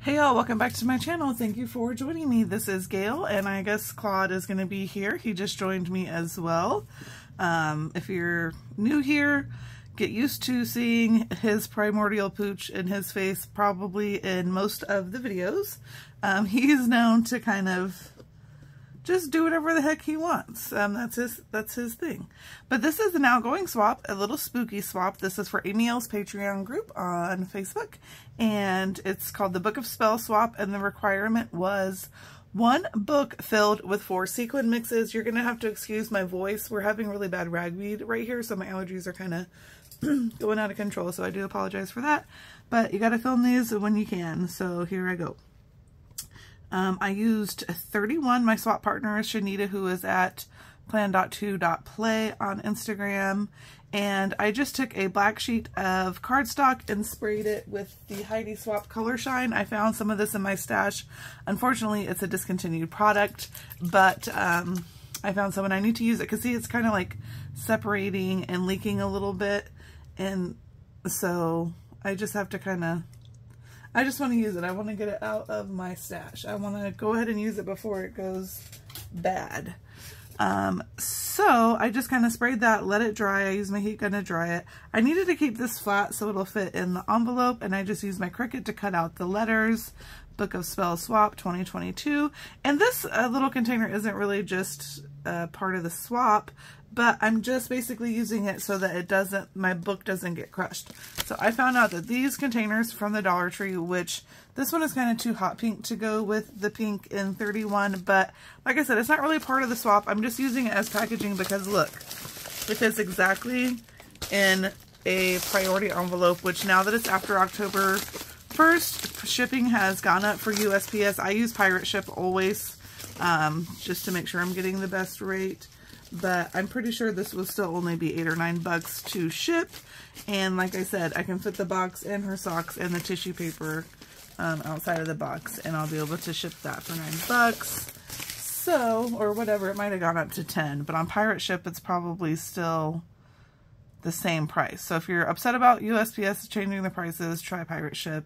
Hey y'all, welcome back to my channel. Thank you for joining me. This is Gail, and I guess Claude is going to be here. He just joined me as well. If you're new here, get used to seeing his primordial pooch in his face probably in most of the videos. He's known to kind of just do whatever the heck he wants. That's his thing. But this is an outgoing swap, a little spooky swap. This is for Amy L's Patreon group on Facebook, and it's called the Book of Spell Swap, and the requirement was 1 book filled with 4 sequin mixes. You're gonna have to excuse my voice. We're having really bad ragweed right here, so my allergies are kind of going out of control, so I do apologize for that. But you gotta film these when you can, so here I go. I used 31. My swap partner is Shenita, who is at plan.2.play on Instagram. And I just took a black sheet of cardstock and sprayed it with the Heidi Swap Color Shine. I found some of this in my stash. Unfortunately, it's a discontinued product, but I found some and I need to use it because see, it's kind of like separating and leaking a little bit. And so I just have to I just want to use it. I want to get it out of my stash. I want to go ahead and use it before it goes bad. So I just kind of sprayed that, let it dry. I used my heat gun to dry it. I needed to keep this flat so it'll fit in the envelope, and I just used my Cricut to cut out the letters. Book of Spell Swap 2022. And this little container isn't really just part of the swap, but I'm just basically using it so that my book doesn't get crushed. So I found out that these containers from the Dollar Tree, which this one is kind of too hot pink to go with the pink in 31, but like I said, it's not really part of the swap. I'm just using it as packaging because look, it fits exactly in a priority envelope, which now that it's after October 1st, shipping has gone up for USPS. I use Pirate Ship always, just to make sure I'm getting the best rate. But I'm pretty sure this will still only be $8 or $9 to ship. And like I said, I can fit the box and her socks and the tissue paper outside of the box, and I'll be able to ship that for $9. So, or whatever, it might have gone up to 10, but on Pirate Ship, it's probably still the same price. So if you're upset about USPS changing the prices, try Pirate Ship.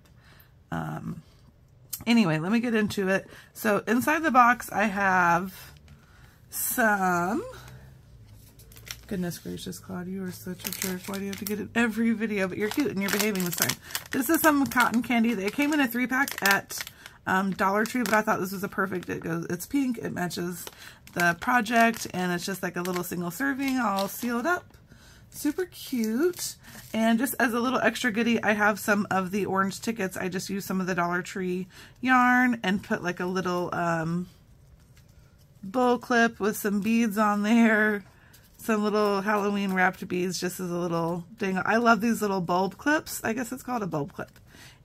Anyway, let me get into it. So inside the box, I have some... Goodness gracious, Claude, you are such a jerk. Why do you have to get it every video? But you're cute and you're behaving this time. This is some cotton candy. It came in a 3-pack at Dollar Tree, but I thought this was a perfect. It's pink. It matches the project, and it's just like a little single serving, all sealed up. Super cute. And just as a little extra goodie, I have some of the orange tickets. I just used some of the Dollar Tree yarn and put like a little bow clip with some beads on there. Some little Halloween wrapped beads just as a little ding. I love these little bulb clips. I guess it's called a bulb clip.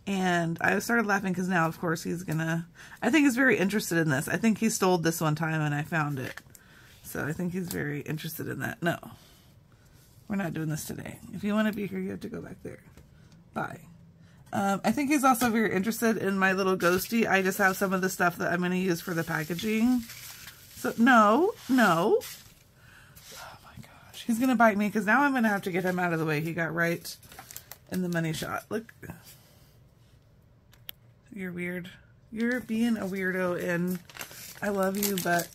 And I started laughing because now, of course, I think he's very interested in this. I think he stole this one time and I found it. So I think he's very interested in that. No, we're not doing this today. If you want to be here, you have to go back there. Bye. I think he's also very interested in my little ghosty. I just have some of the stuff that I'm going to use for the packaging. So, no. He's going to bite me because now I'm going to have to get him out of the way. He got right in the money shot. Look. You're weird. You're being a weirdo, and I love you, but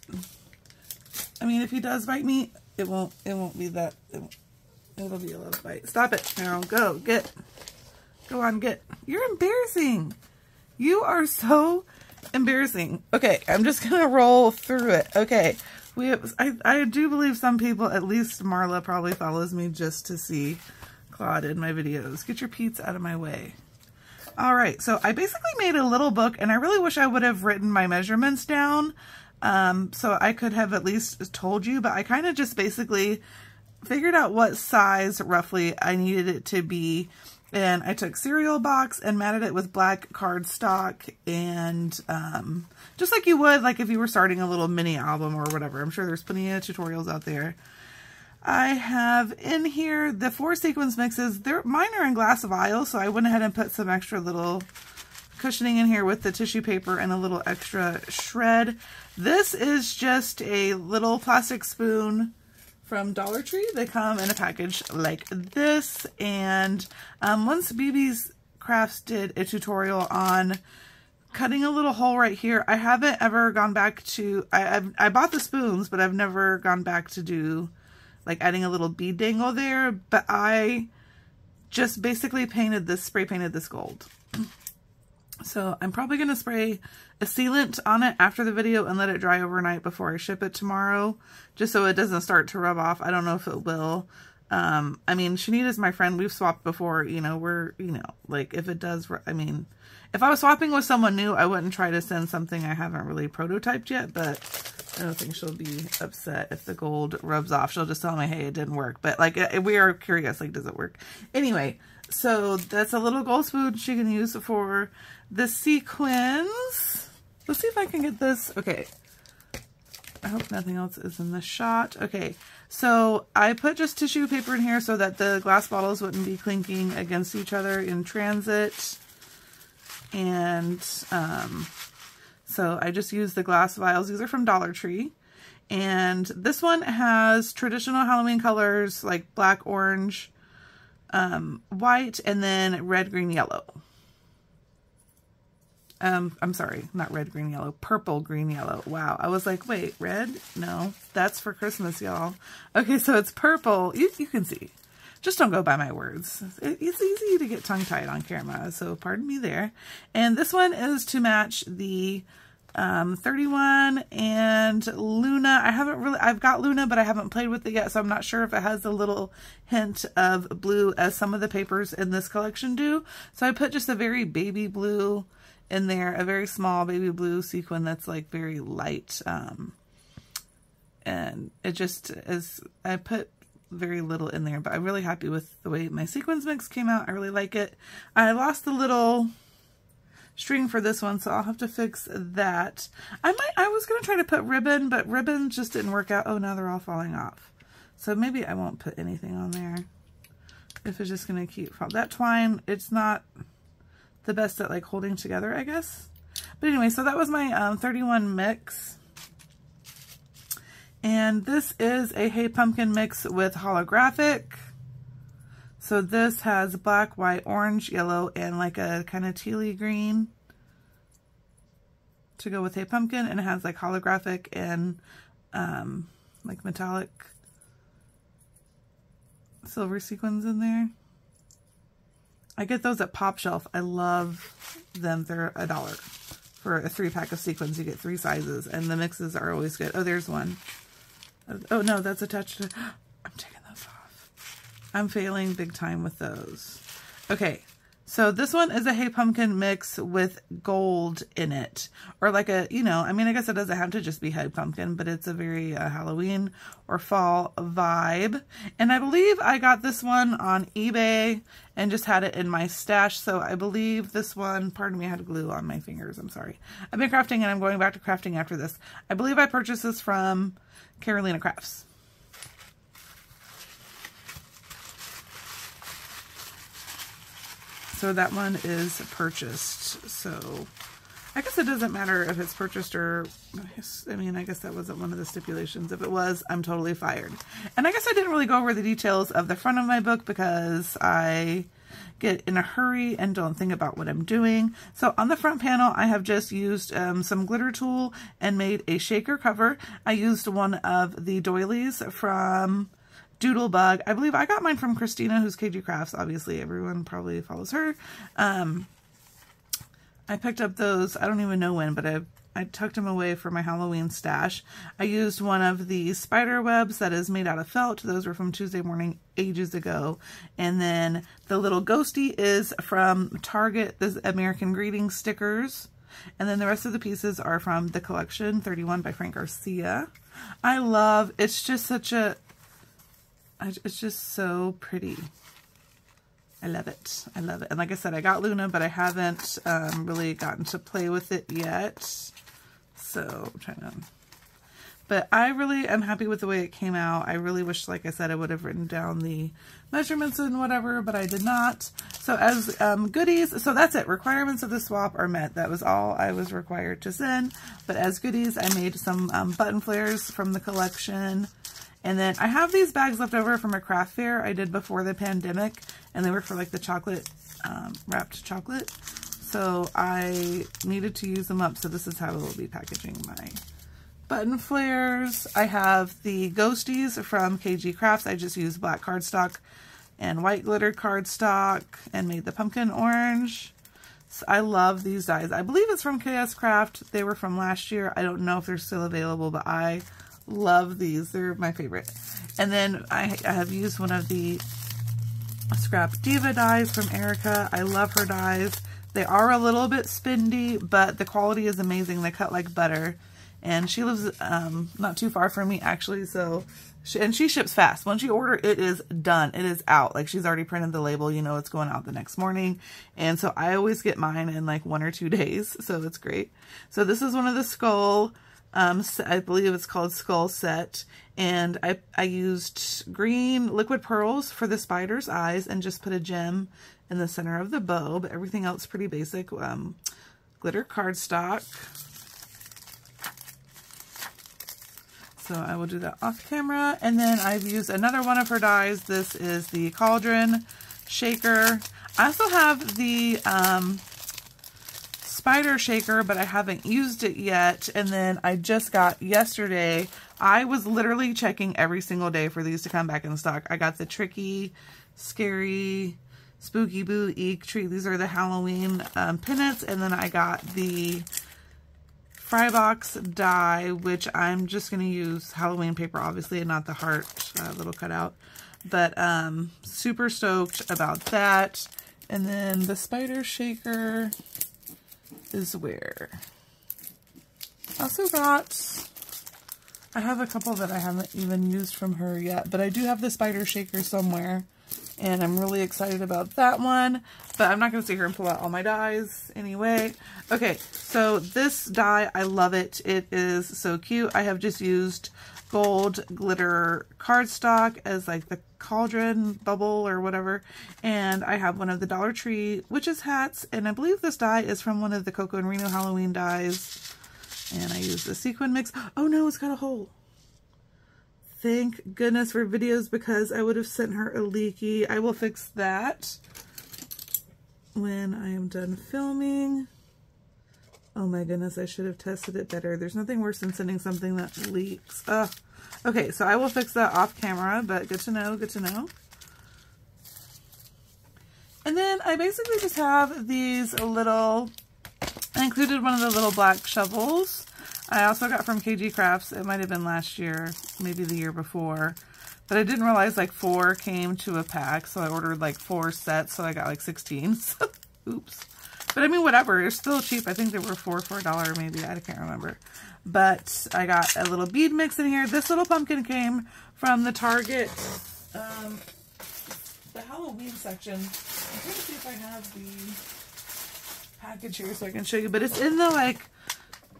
I mean, if he does bite me, it won't be that. It'll be a little bite. Stop it, Meryl. Go. Get. Go on, get. You're embarrassing. You are so embarrassing. Okay, I'm just going to roll through it. Okay. I do believe some people, at least Marla, probably follows me just to see Claude in my videos. Get your Pete's out of my way. All right, so I basically made a little book, and I really wish I would have written my measurements down so I could have at least told you, but I kind of just basically figured out what size roughly I needed it to be. And I took cereal box and matted it with black cardstock, and just like you would like if you were starting a little mini album or whatever. I'm sure there's plenty of tutorials out there. I have in here the 4 sequence mixes. Mine are in glass vials, so I went ahead and put some extra little cushioning in here with the tissue paper and a little extra shred. This is just a little plastic spoon from Dollar Tree. They come in a package like this, and once BB's Crafts did a tutorial on cutting a little hole right here. I haven't ever gone back to, I bought the spoons, but I've never gone back to do like adding a little bead dangle there, but I just basically spray painted this gold. So I'm probably going to spray a sealant on it after the video and let it dry overnight before I ship it tomorrow, just so it doesn't start to rub off. I don't know if it will. I mean, Shenita's my friend. We've swapped before, you know, like if it does, I mean, if I was swapping with someone new, I wouldn't try to send something I haven't really prototyped yet, but I don't think she'll be upset if the gold rubs off. She'll just tell me, hey, it didn't work. But like, we are curious, like, does it work? Anyway, so that's a little gold spoon she can use for the sequins. Let's see if I can get this. Okay. I hope nothing else is in the shot. Okay. So I put just tissue paper in here so that the glass bottles wouldn't be clinking against each other in transit. And so I just used the glass vials. These are from Dollar Tree. And this one has traditional Halloween colors like black, orange, white, and then red, green, yellow. I'm sorry, not red, green, yellow, purple, green, yellow. Wow. I was like, wait, red? No, that's for Christmas, y'all. Okay, so it's purple. You can see. Just don't go by my words. It's easy to get tongue-tied on camera, so pardon me there. And this one is to match the 31 and Luna. I've got Luna, but I haven't played with it yet, so I'm not sure if it has a little hint of blue as some of the papers in this collection do. So I put just a very baby blue in there, a very small baby blue sequin that's like very light. And it just is, I put very little in there, but I'm really happy with the way my sequins mix came out. I really like it. I lost the little string for this one, so I'll have to fix that. I was going to try to put ribbon, but ribbon just didn't work out. Oh, now they're all falling off. So maybe I won't put anything on there if it's just going to keep falling. That twine, it's not the best at like holding together, I guess. But anyway, so that was my 31 mix. And this is a Hey Pumpkin mix with holographic. So this has black, white, orange, yellow, and like a kind of tealy green to go with Hey Pumpkin. And it has like holographic and like metallic silver sequins in there. I get those at Pop Shelf. I love them. They're $1 for a 3-pack of sequins. You get 3 sizes, and the mixes are always good. Oh, there's one. Oh no, that's attached to, I'm taking those off. I'm failing big time with those. Okay, so this one is a Hey Pumpkin mix with gold in it. Or like a, you know, I mean, I guess it doesn't have to just be Hey Pumpkin, but it's a very Halloween or fall vibe. And I believe I got this one on eBay and just had it in my stash. So I believe this one, pardon me, I had glue on my fingers, I'm sorry. I've been crafting and I'm going back to crafting after this. I believe I purchased this from Carolina Crafts. So that one is purchased. So I guess it doesn't matter if it's purchased or, I mean, I guess that wasn't one of the stipulations. If it was, I'm totally fired. And I guess I didn't really go over the details of the front of my book because I get in a hurry and don't think about what I'm doing. So on the front panel, I have just used some glitter tool and made a shaker cover. I used one of the doilies from Doodlebug. I believe I got mine from Christina, who's KG Crafts. Obviously, everyone probably follows her. I picked up those, I don't even know when, but I tucked them away for my Halloween stash. I used one of the spider webs that is made out of felt. Those were from Tuesday Morning ages ago. And then the little ghosty is from Target, this American Greetings stickers. And then the rest of the pieces are from the collection 31 by Frank Garcia. I love, it's just such a, it's just so pretty. I love it. I love it. And like I said, I got Luna, but I haven't really gotten to play with it yet. So I'm trying to, but I really am happy with the way it came out. I really wish, like I said, I would have written down the measurements and whatever, but I did not. So as goodies, so that's it. Requirements of the swap are met. That was all I was required to send. But as goodies, I made some button flares from the collection. And then I have these bags left over from a craft fair I did before the pandemic, and they were for like the chocolate, wrapped chocolate. So I needed to use them up. So this is how I will be packaging my button flares. I have the ghosties from KG Crafts. I just used black cardstock and white glitter cardstock and made the pumpkin orange. So I love these dies. I believe it's from KS Craft. They were from last year. I don't know if they're still available, but I love these. They're my favorite. And then I have used one of the Scrap Diva dies from Erica. I love her dies. They are a little bit spendy, but the quality is amazing. They cut like butter. And she lives not too far from me, actually, so she ships fast. Once you order, it is done. It is out. Like, she's already printed the label. You know it's going out the next morning. And so I always get mine in like 1 or 2 days, so it's great. So this is one of the skull, I believe it's called Skull Set. And I used green liquid pearls for the spider's eyes and just put a gem in the center of the bow, but everything else pretty basic. Glitter cardstock. So I will do that off camera. And then I've used another one of her dies. This is the Cauldron Shaker. I also have the Spider Shaker, but I haven't used it yet. And then I just got yesterday, I was literally checking every single day for these to come back in stock. I got the Tricky, Scary, Spooky Boo, Eek Treat. These are the Halloween pennants. And then I got the Frybox die, which I'm just going to use Halloween paper, obviously, and not the heart little cutout. But super stoked about that. And then the Spider Shaker is where I also got, I have a couple that I haven't even used from her yet, but I do have the Spider Shaker somewhere. And I'm really excited about that one, but I'm not going to sit here and pull out all my dies anyway. Okay, so this die, I love it. It is so cute. I have just used gold glitter cardstock as like the cauldron bubble or whatever. And I have one of the Dollar Tree witches hats. And I believe this die is from one of the Coco and Reno Halloween dies. And I use the sequin mix. Oh no, it's got a hole. Thank goodness for videos, because I would have sent her a leaky. I will fix that when I am done filming. Oh my goodness, I should have tested it better. There's nothing worse than sending something that leaks. Ugh. Okay, so I will fix that off camera, but good to know, good to know. And then I basically just have these little, I included one of the little black shovels. I also got from KG Crafts. It might have been last year, maybe the year before. But I didn't realize like 4 came to a pack, so I ordered like 4 sets, so I got like 16. Oops. But I mean, whatever. They're still cheap. I think they were $4 for $1 maybe. I can't remember. But I got a little bead mix in here. This little pumpkin came from the Target, the Halloween section. I'm trying to see if I have the package here so I can show you. But it's in the like,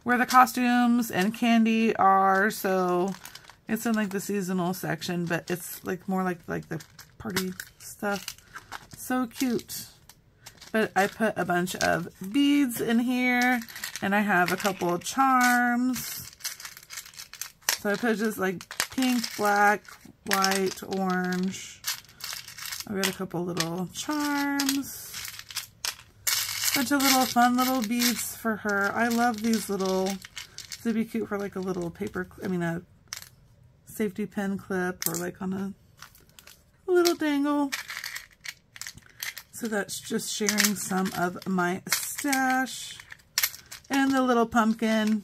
where the costumes and candy are, so it's in like the seasonal section, but it's like more like the party stuff. So cute. But I put a bunch of beads in here, and I have a couple of charms. So I put just like pink, black, white, orange. I got a couple little charms. Bunch of little fun little beads for her. I love these little, they'd be cute for like a little paper, I mean a safety pin clip, or like on a little dangle. So that's just sharing some of my stash. And the little pumpkin.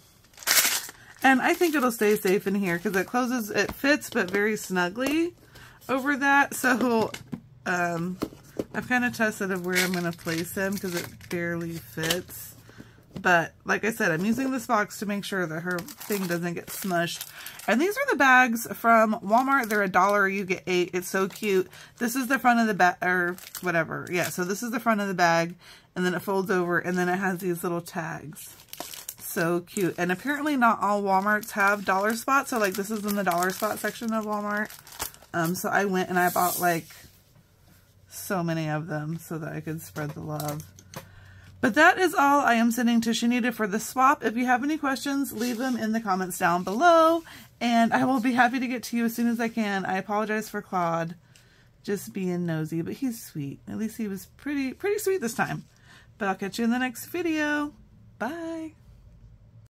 And I think it'll stay safe in here because it closes, it fits, but very snugly over that. So, I've kind of tested of where I'm going to place him because it barely fits. But like I said, I'm using this box to make sure that her thing doesn't get smushed. And these are the bags from Walmart. They're $1. You get 8. It's so cute. This is the front of the bag, or whatever. Yeah, so this is the front of the bag. And then it folds over. And then it has these little tags. So cute. And apparently not all Walmarts have dollar spots. So like this is in the dollar spot section of Walmart. So I went and I bought like so many of them so that I could spread the love. But that is all I am sending to Shenita for the swap. If you have any questions, leave them in the comments down below, and I will be happy to get to you as soon as I can. I apologize for Claude just being nosy, but he's sweet. At least he was pretty sweet this time. But I'll catch you in the next video. Bye.